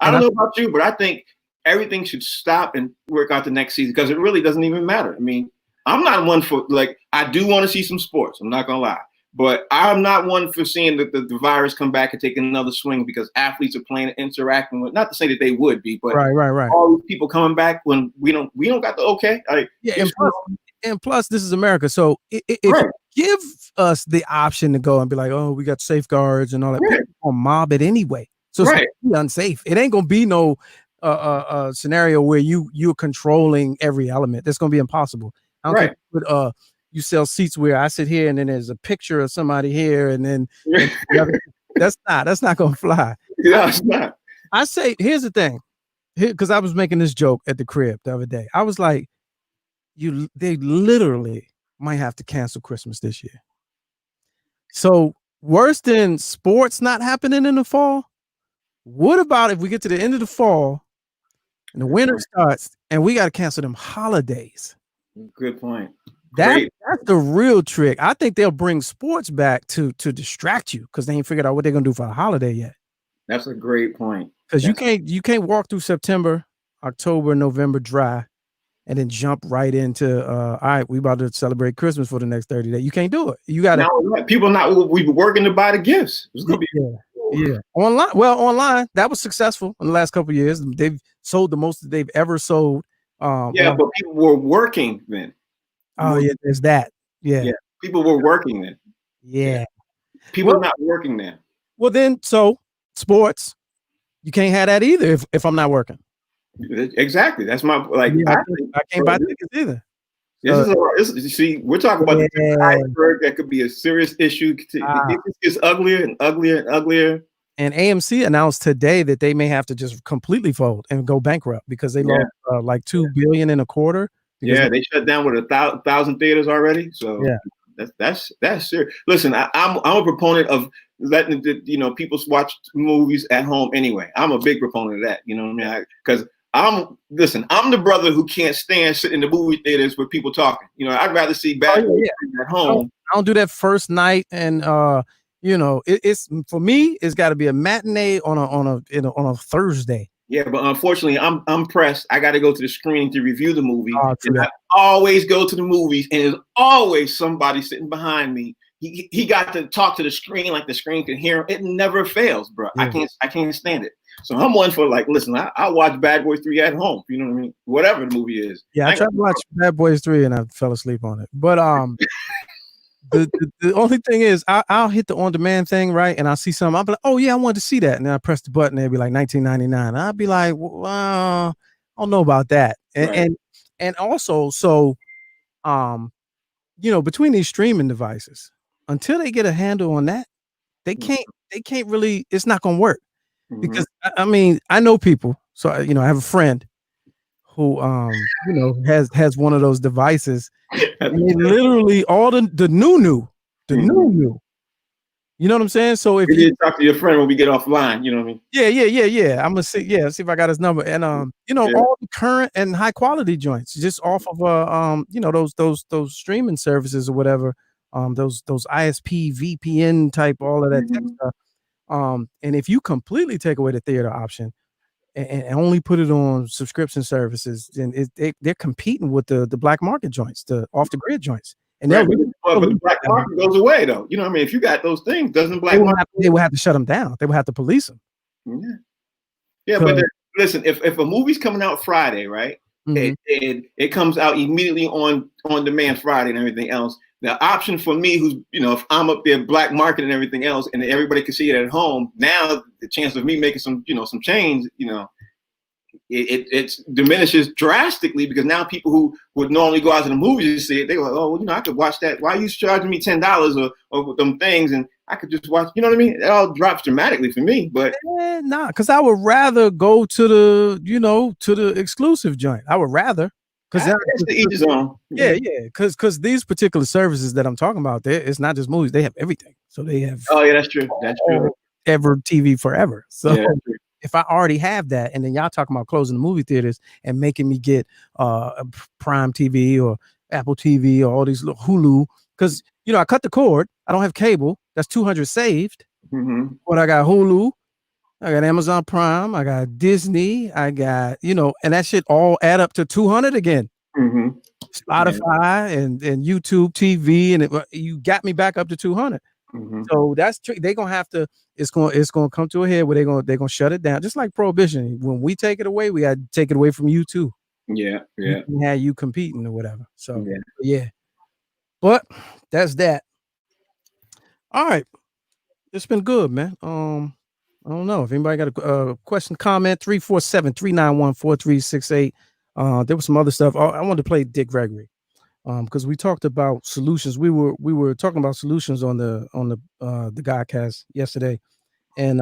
I don't know about you, but I think everything should stop and work out the next season because it really doesn't even matter. I mean, I'm not one for I do want to see some sports. I'm not gonna lie, but I'm not one for seeing the virus come back and take another swing because athletes are playing and interacting with. Not to say that they would be, but all these people coming back when we don't got the okay. And plus, this is America, so if you give us the option to go and be like, oh, we got safeguards and all that, people gonna mob it anyway. So it's gonna be unsafe. It ain't gonna be no scenario where you're controlling every element. That's gonna be impossible. I don't think you sell seats where I sit here and then there's a picture of somebody here and then that's not gonna fly. Yeah, it's not. I say here's the thing, because I was making this joke at the crib the other day. I was like, they literally might have to cancel Christmas this year. So worse than sports not happening in the fall. What about if we get to the end of the fall and the winter starts and we got to cancel them holidays? Good point. That's the real trick. I think they'll bring sports back to distract you because they ain't figured out what they're gonna do for a holiday yet. That's a great point. Because you can't walk through September, October, November dry, and then jump right into all right, we about to celebrate Christmas for the next 30 days. You can't do it. You got to people we've been working to buy the gifts. It's gonna be online that was successful in the last couple of years. They've sold the most that they've ever sold. But people were working then. Oh yeah, there's that. Yeah, people were working then. Yeah, people are not working then. Well, then so sports, you can't have that either if I'm not working. Exactly. That's my I can't buy tickets either. See, we're talking about the iceberg that could be a serious issue. It gets uglier and uglier and uglier. And AMC announced today that they may have to just completely fold and go bankrupt because they lost like $2 billion in a quarter. Yeah, they shut down with 1,000 theaters already. So that's serious. Listen, I'm a proponent of letting people watch movies at home anyway. I'm a big proponent of that. You know what I mean? Because I'm the brother who can't stand sitting in the movie theaters with people talking. I'd rather see bad movies at home. I don't do that first night, and it's for me. It's got to be a matinee on a Thursday. Yeah, but unfortunately, I'm pressed. I got to go to the screening to review the movie. And I always go to the movies, and there's always somebody sitting behind me. He got to talk to the screen like the screen can hear him. It never fails, bro. Yeah. I can't stand it. So I'm one for listen, I watch Bad Boys 3 at home. You know what I mean? Whatever the movie is. Yeah, I tried to watch Bad Boys 3 and I fell asleep on it. But the only thing is I'll hit the on-demand thing, right? And I'll see something. I'll be like, oh yeah, I wanted to see that. And then I press the button, it'll be like $19.99. I'll be like, well, I don't know about that. And also, so between these streaming devices, until they get a handle on that, they can't really, it's not gonna work. Because I mean, I know people. So I have a friend who has one of those devices. And literally all the new. You know what I'm saying? So if you talk to your friend when we get offline, you know what I mean? Yeah. I'm gonna see if I got his number. And all the current and high quality joints just off of those streaming services or whatever. Those ISP VPN type, all of that type stuff. And if you completely take away the theater option and only put it on subscription services, then they're competing with the black market joints, the off the grid joints. And but the black market goes away though. You know what I mean? If you got those things, doesn't black market? They will have to shut them down. They will have to police them. Yeah. But listen, if a movie's coming out Friday, right? Mhm. and it comes out immediately on demand Friday and everything else. The option for me, who's, you know, if I'm up there black market and everything else, and everybody can see it at home, now the chance of me making some, you know, some change, you know, it diminishes drastically, because now people who would normally go out to the movies to see it, they go, oh, well, you know, I could watch that. Why are you charging me $10 or them things, and I could just watch, you know what I mean? It all drops dramatically for me. But Nah, because I would rather go to the, you know, to the exclusive joint. I would rather, because it's to each his own. yeah, because these particular services that I'm talking about, it's not just movies; they have everything. So they have Oh yeah, that's true. That's true. Ever TV forever. So Yeah, if I already have that, and then y'all talking about closing the movie theaters and making me get Prime TV or Apple TV or all these little Hulu, because, you know, I cut the cord. I don't have cable. That's $200 saved. mm-hmm. But I got Hulu, I got Amazon Prime, I got Disney, I got, you know, and that shit all add up to 200 again. Mm-hmm. Spotify and YouTube TV, and you got me back up to 200. Mm-hmm. So that's they're gonna have to. It's gonna come to a head where they're gonna shut it down, just like prohibition. When we take it away, we got to take it away from you too. Yeah. Have you competing or whatever. So yeah. But that's that. All right, it's been good, man. I don't know if anybody got a question, comment. 347-391-4368. There was some other stuff. I wanted to play Dick Gregory. Because we talked about solutions. We were talking about solutions on the Godcast yesterday, and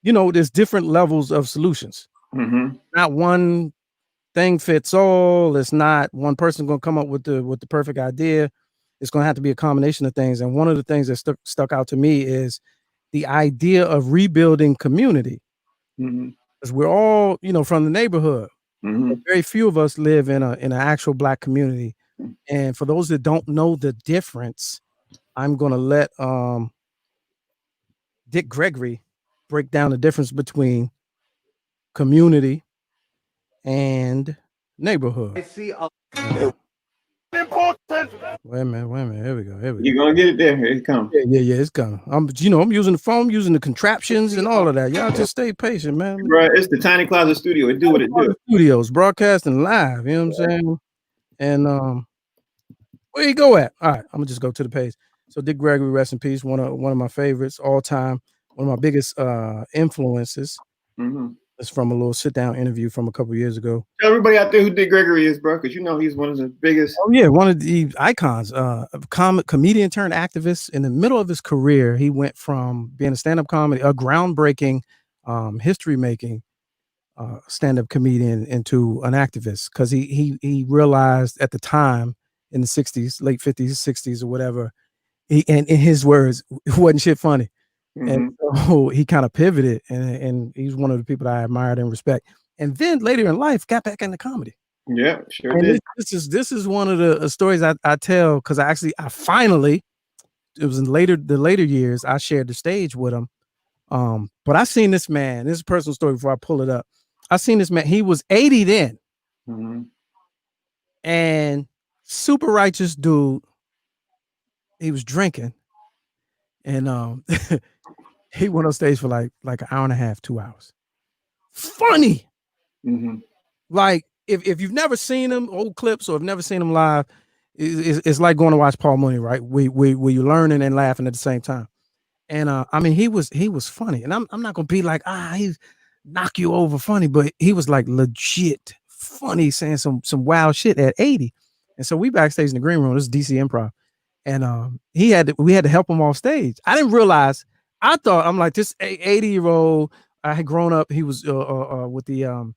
you know, there's different levels of solutions. Mm-hmm. Not one thing fits all. It's not one person going to come up with the perfect idea. It's going to have to be a combination of things. And one of the things that stuck out to me is the idea of rebuilding community, because we're all, you know, from the neighborhood. Mm-hmm. Very few of us live in an actual Black community. And for those that don't know the difference, I'm going to let Dick Gregory break down the difference between community and neighborhood. I see a important. Wait a minute. Here we go. You're gonna get it there. Here it comes. Yeah, it's coming. I'm using the phone, using the contraptions and all of that. Y'all just stay patient, man. Right, it's the Tiny Closet Studio. It do what it do. Studios broadcasting live. You know what I'm saying? And where you go at? All right, I'm gonna just go to the page. So Dick Gregory, rest in peace. One of my favorites all time. One of my biggest influences. Mm-hmm. It's from a little sit down interview from a couple years ago. Tell everybody out there who Dick Gregory is, bro, because you know he's one of the biggest. Oh yeah, one of the icons. Comedian turned activist. In the middle of his career, he went from being a stand-up comedy, a groundbreaking, history making stand-up comedian, into an activist, because he realized at the time in the 60s, late 50s, 60s or whatever, and in his words, it wasn't shit funny. Mm-hmm. And so he kind of pivoted, and he's one of the people that I admired and respect. And then later in life, got back into comedy. Yeah, sure and did. This is one of the stories I tell, because I finally, it was in the later years, I shared the stage with him. But I seen this man. This is a personal story before I pull it up. I seen this man. He was 80 then, and super righteous dude. He was drinking, and he went on stage for like an hour and a half, 2 hours. Funny. Like if you've never seen him, old clips, or have never seen him live, it's like going to watch Paul Mooney, right? Where you're learning and laughing at the same time. And I mean, he was funny, and I'm not gonna be like, he's knock you over funny, but he was like legit funny, saying some wild shit at 80. And so we backstage in the green room. This is DC Improv, and we had to help him off stage. I didn't realize. I thought, I'm like, this 80-year-old. I had grown up. He was with the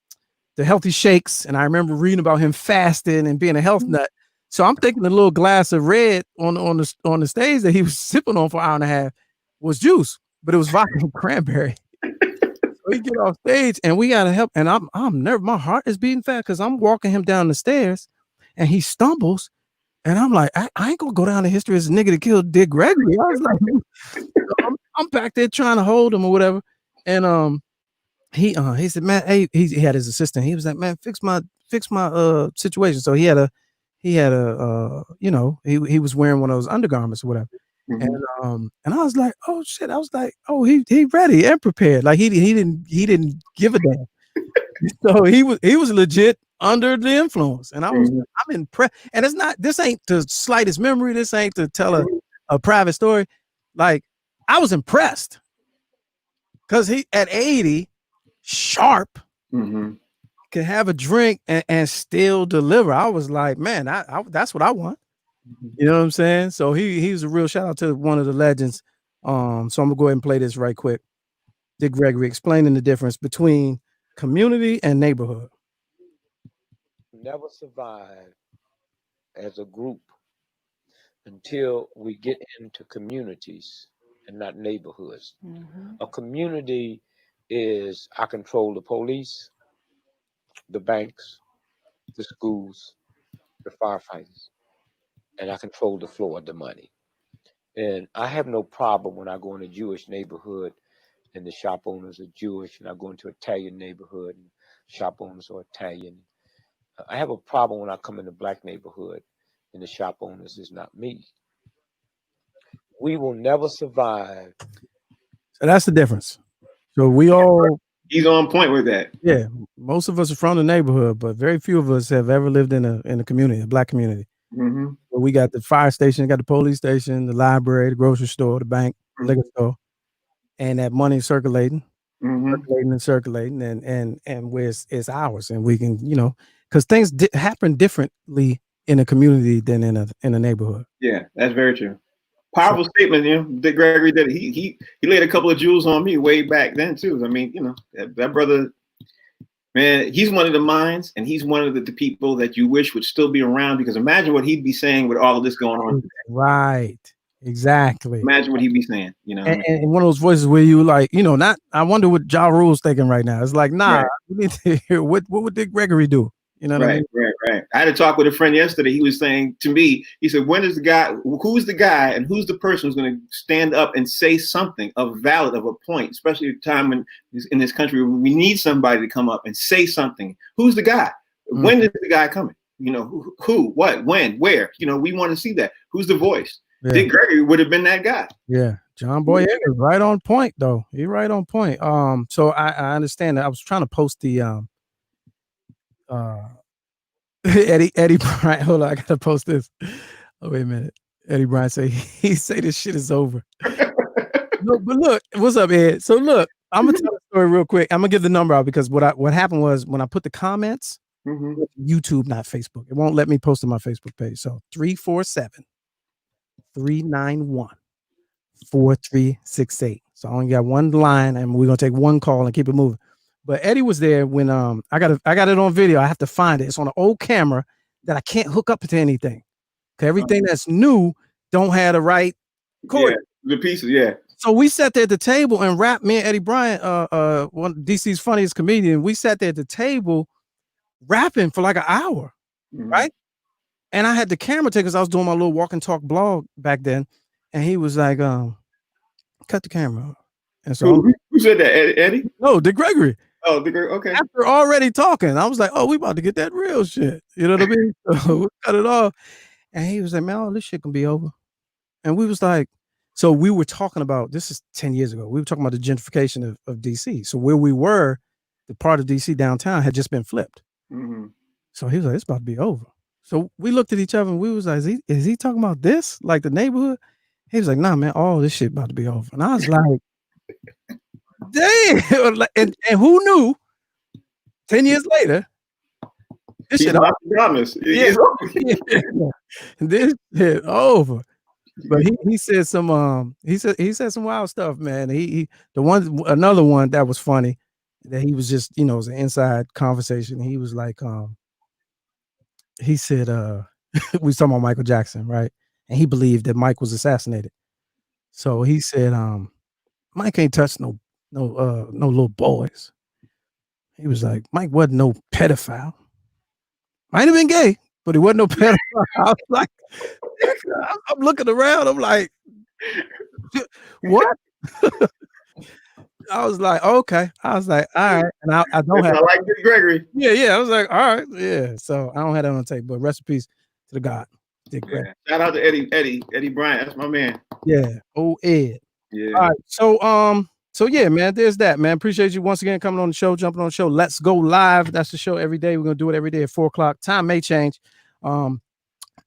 healthy shakes, and I remember reading about him fasting and being a health nut. So I'm thinking the little glass of red on the stage that he was sipping on for an hour and a half was juice, but it was vodka and cranberry. So we get off stage, and we gotta help. And I'm nervous. My heart is beating fast because I'm walking him down the stairs, and he stumbles, and I'm like, I ain't gonna go down in history as a nigga that killed Dick Gregory. I was like, I'm back there trying to hold him or whatever, and he said, man, hey, he had his assistant. He was like, man, fix my situation. So he had a you know, he was wearing one of those undergarments or whatever. And I was like, oh shit. I was like, oh, he ready and prepared. Like he didn't give a damn. So he was legit under the influence. And I'm impressed. And this ain't the slightest memory. This ain't to tell a private story. Like, I was impressed because he at 80, sharp, can have a drink and still deliver. I was like, man, that's what I want. You know what I'm saying? So he's a real shout out to one of the legends. So I'm gonna go ahead and play this right quick. Dick Gregory explaining the difference between community and neighborhood. Never survive as a group until we get into communities and not neighborhoods. A community is I control the police, the banks, the schools, the firefighters, and I control the flow of the money. And I have no problem when I go in a Jewish neighborhood and the shop owners are Jewish, and I go into an Italian neighborhood and shop owners are Italian. I have a problem when I come in a black neighborhood and the shop owners is not me. We will never survive. So that's the difference. So he's on point with that. Yeah, most of us are from the neighborhood, but very few of us have ever lived in a community, a black community. Where we got the fire station, got the police station, the library, the grocery store, the bank, liquor store, and that money circulating, circulating, and where it's ours, and we can, because things happen differently in a community than in a neighborhood. Yeah, that's very true. Powerful statement, Dick Gregory did. He laid a couple of jewels on me way back then too. I mean, that brother, man, he's one of the minds, and he's one of the people that you wish would still be around, because imagine what he'd be saying with all of this going on today. Right. Exactly. Imagine what he'd be saying, And one of those voices where you like, not, I wonder what Ja Rule's thinking right now. It's like, nah, we need to hear what would Dick Gregory do? You know what I mean? Right. I had a talk with a friend yesterday. He was saying to me, he said, who's the guy and who's the person who's going to stand up and say something of a point, especially at a time when in this country we need somebody to come up and say something. Who's the guy? When is the guy coming? Who, what, when, where? We want to see that. Who's the voice? Yeah. Dick Gregory would have been that guy. Yeah. John Boyega is right on point, though. He's right on point. So I understand that. I was trying to post the Eddie Bryant. Hold on, I gotta post this. Oh, wait a minute. Eddie Bryant he say this shit is over. No, but look, what's up, Ed? So look, I'm gonna tell the story real quick. I'm gonna give the number out because what happened was when I put the comments, YouTube, not Facebook, it won't let me post to my Facebook page. So 347-391-4368. So I only got one line, and we're gonna take one call and keep it moving. But Eddie was there when I got it on video. I have to find it. It's on an old camera that I can't hook up to anything. Cause everything that's new don't have the right cord. Yeah, the pieces, So we sat there at the table and rapped. Me and Eddie Bryant, one of DC's funniest comedian. We sat there at the table rapping for like an hour, right? And I had the camera take because I was doing my little walk and talk blog back then, and he was like, "Cut the camera." And so who said that, Eddie? No, Dick Gregory. Oh, Dick Gregory. Okay. After already talking, I was like, "Oh, we about to get that real shit." You know what I mean? So we cut it off, and he was like, "Man, all this shit can be over." And we was like, so we were talking about, this is 10 years ago. We were talking about the gentrification of DC. So where we were, the part of DC downtown had just been flipped. So he was like, it's about to be over. So we looked at each other and we was like, is he talking about this? Like the neighborhood? He was like, nah, man, all this shit about to be over. And I was like, damn. And who knew 10 years later, this shit over. This shit over. But he said some he said some wild stuff, man. Another one that was funny that he was just, it was an inside conversation. He was like, he said, we was talking about Michael Jackson, right? And he believed that Mike was assassinated. So he said, Mike ain't touched no little boys. He was like, Mike wasn't no pedophile. Might have been gay, but he wasn't no pedophile. I was like, I'm looking around. I'm like, what? I was like, okay. I was like, all right. And I don't have. I like Dick Gregory. Yeah. I was like, all right. Yeah. So I don't have that on tape, but rest in peace to the God. Dick Gregory. Shout out to Eddie Bryant. That's my man. Yeah. Oh, Ed. Yeah. All right. So So yeah, man, there's that, man. Appreciate you once again coming on the show, jumping on the show. Let's go live. That's the show every day. We're gonna do it every day at 4:00. Time may change.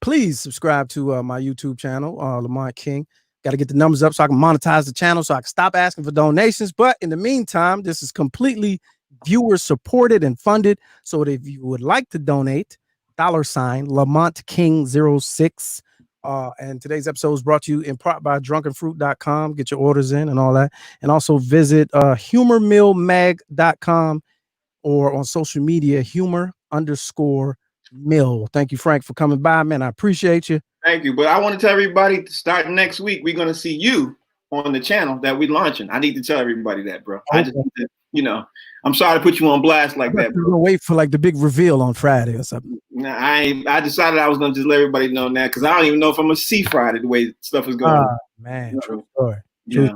Please subscribe to my YouTube channel, Lamont King. Got to get the numbers up so I can monetize the channel so I can stop asking for donations. But in the meantime, this is completely viewer supported and funded. So if you would like to donate, $ Lamont King 06. And today's episode is brought to you in part by drunkenfruit.com. Get your orders in and all that. And also visit humormillmag.com or on social media, humor_mill. Thank you, Frank, for coming by, man. I appreciate you. Thank you. But I want to tell everybody to start next week. We're going to see you on the channel that we're launching. I need to tell everybody that, bro. Okay. I just need to, I'm sorry to put you on blast like that, bro. We're gonna wait for like the big reveal on Friday or something. Nah, I decided I was going to just let everybody know now because I don't even know if I'm going to see Friday the way stuff is going. Man, true story. Yeah,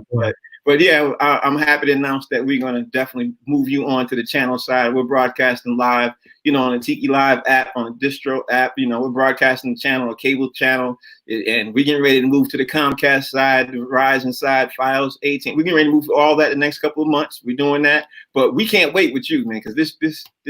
but yeah, I'm happy to announce that we're going to definitely move you on to the channel side. We're broadcasting live, on the Tiki Live app, on the Distro app. We're broadcasting the channel, a cable channel, and we're getting ready to move to the Comcast side, the Verizon side, Files 18. We're getting ready to move all that the next couple of months. We're doing that, but we can't wait with you, man, because this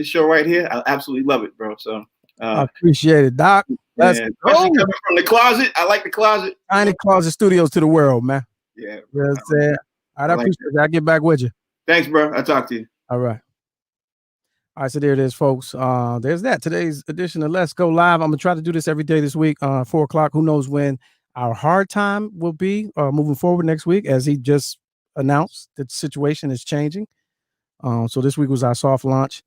show right here, I absolutely love it, bro. So I appreciate it, Doc. Let's go. Coming from the closet. I like the closet. Tiny Closet Studios to the world, man. Yeah. You know what I'm saying? All right, I appreciate it. I'll get back with you. Thanks, bro. I'll talk to you. All right. All right, so there it is, folks. There's that. Today's edition of Let's Go Live. I'm going to try to do this every day this week, 4:00. Who knows when our hard time will be moving forward next week, as he just announced that the situation is changing. So this week was our soft launch.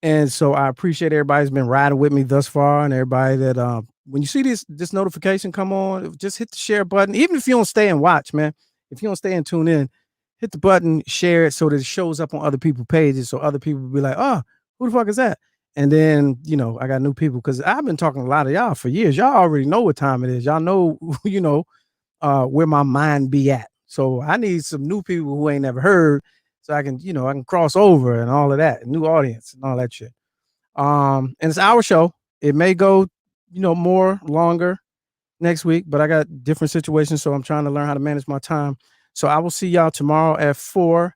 And so I appreciate everybody who's been riding with me thus far, and everybody that when you see this notification come on, just hit the share button. Even if you don't stay and watch, man. If you don't stay and tune in, hit the button, share it so that it shows up on other people's pages, so other people will be like, oh, who the fuck is that? And then, I got new people because I've been talking to a lot of y'all for years. Y'all already know what time it is. Y'all know, where my mind be at. So I need some new people who ain't never heard so I can, I can cross over and all of that, new audience and all that shit. And it's our show. It may go, more longer next week, but I got different situations, so I'm trying to learn how to manage my time. So I will see y'all tomorrow at 4.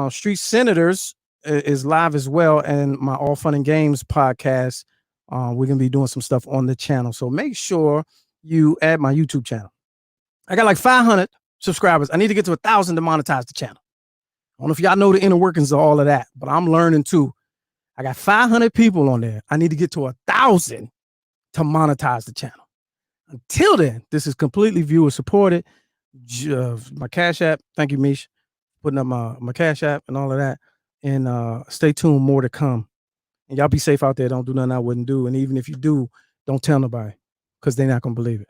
Street Senators is live as well, and my All Fun and Games podcast. We're gonna be doing some stuff on the channel, so make sure you add my YouTube channel. I got like 500 subscribers. I need to get to 1,000 to monetize the channel. I don't know if y'all know the inner workings of all of that, but I'm learning too. I got 500 people on there. I need to get to 1,000 to monetize the channel. Until then, this is completely viewer supported. My Cash App, thank you, Mish, putting up my Cash App and all of that. And stay tuned, more to come. And y'all be safe out there. Don't do nothing I wouldn't do. And even if you do, don't tell nobody, because they're not gonna believe it.